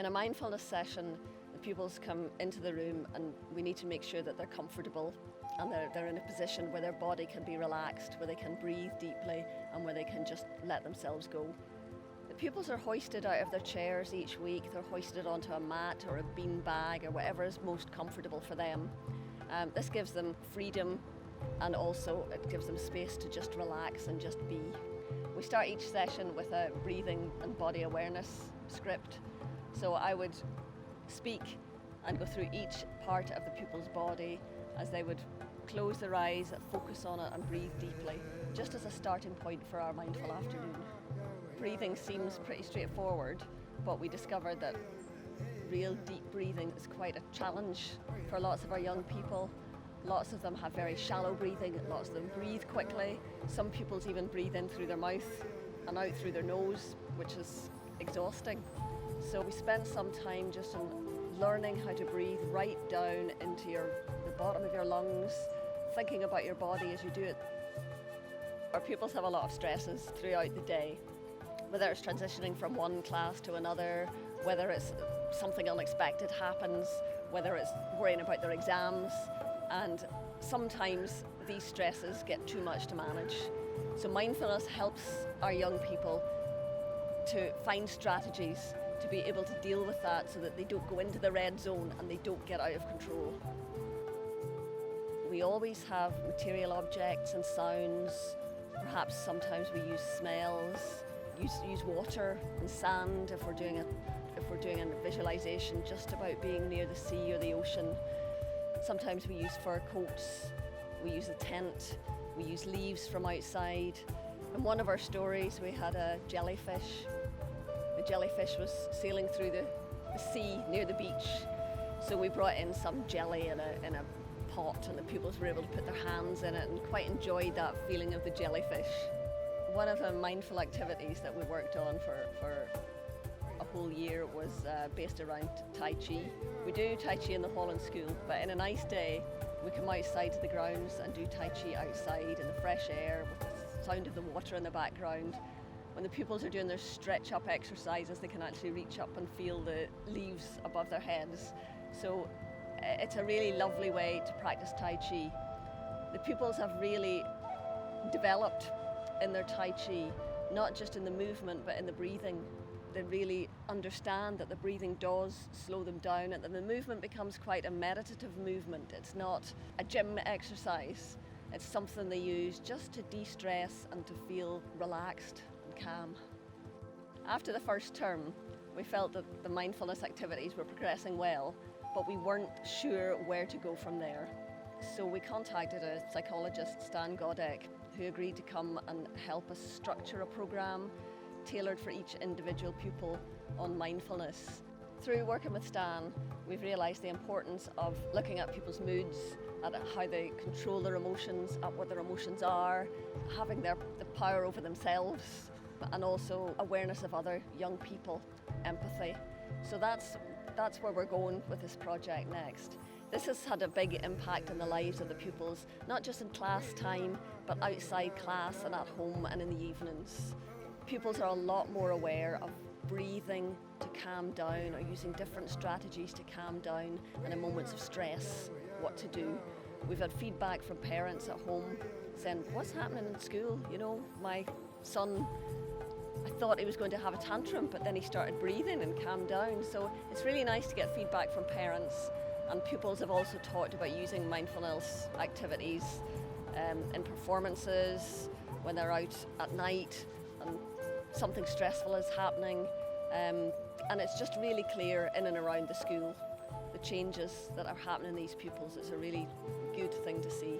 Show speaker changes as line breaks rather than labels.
In a mindfulness session, the pupils come into the room and we need to make sure that they're comfortable and they're in a position where their body can be relaxed, where they can breathe deeply and where they can just let themselves go. The pupils are hoisted out of their chairs each week. They're hoisted onto a mat or a bean bag or whatever is most comfortable for them. This gives them freedom and also it gives them space to just relax and just be. We start each session with a breathing and body awareness script. So I would speak and go through each part of the pupil's body as they would close their eyes, focus on it and breathe deeply, just as a starting point for our mindful afternoon. Breathing seems pretty straightforward, but we discovered that real deep breathing is quite a challenge for lots of our young people. Lots of them have very shallow breathing, lots of them breathe quickly. Some pupils even breathe in through their mouth and out through their nose, which is exhausting. So we spent some time just on learning how to breathe right down into the bottom of your lungs, thinking about your body as you do it. Our pupils have a lot of stresses throughout the day, whether it's transitioning from one class to another, whether it's something unexpected happens, whether it's worrying about their exams, and sometimes these stresses get too much to manage. So mindfulness helps our young people to find strategies to be able to deal with that so that they don't go into the red zone and they don't get out of control. We always have material objects and sounds. Perhaps sometimes we use smells, use water and sand if we're doing a visualisation just about being near the sea or the ocean. Sometimes we use fur coats, we use a tent, we use leaves from outside. In one of our stories we had a jellyfish. The jellyfish was sailing through the sea near the beach, so we brought in some jelly in a pot and the pupils were able to put their hands in it and quite enjoyed that feeling of the jellyfish. One of the mindful activities that we worked on for a whole year was based around Tai Chi. We do Tai Chi in the Holland School, but in a nice day we come outside to the grounds and do Tai Chi outside in the fresh air with the sound of the water in the background. When the pupils are doing their stretch up exercises, they can actually reach up and feel the leaves above their heads. So it's a really lovely way to practice Tai Chi. The pupils have really developed in their Tai Chi, not just in the movement but in the breathing. They really understand that the breathing does slow them down and that the movement becomes quite a meditative movement. It's not a gym exercise. It's something they use just to de-stress and to feel relaxed and calm. After the first term, we felt that the mindfulness activities were progressing well, but we weren't sure where to go from there. So we contacted a psychologist, Stan Godek, who agreed to come and help us structure a programme tailored for each individual pupil on mindfulness. Through working with Stan, we've realised the importance of looking at people's moods, at how they control their emotions, at what their emotions are, having the power over themselves, and also awareness of other young people, empathy. So that's where we're going with this project next. This has had a big impact on the lives of the pupils, not just in class time, but outside class and at home and in the evenings. Pupils are a lot more aware of breathing to calm down or using different strategies to calm down and in moments of stress, what to do. We've had feedback from parents at home saying, what's happening in school? You know, my son, I thought he was going to have a tantrum, but then he started breathing and calmed down. So it's really nice to get feedback from parents, and pupils have also talked about using mindfulness activities in performances, when they're out at night and something stressful is happening. And it's just really clear in and around the school, the changes that are happening in these pupils. It's a really good thing to see.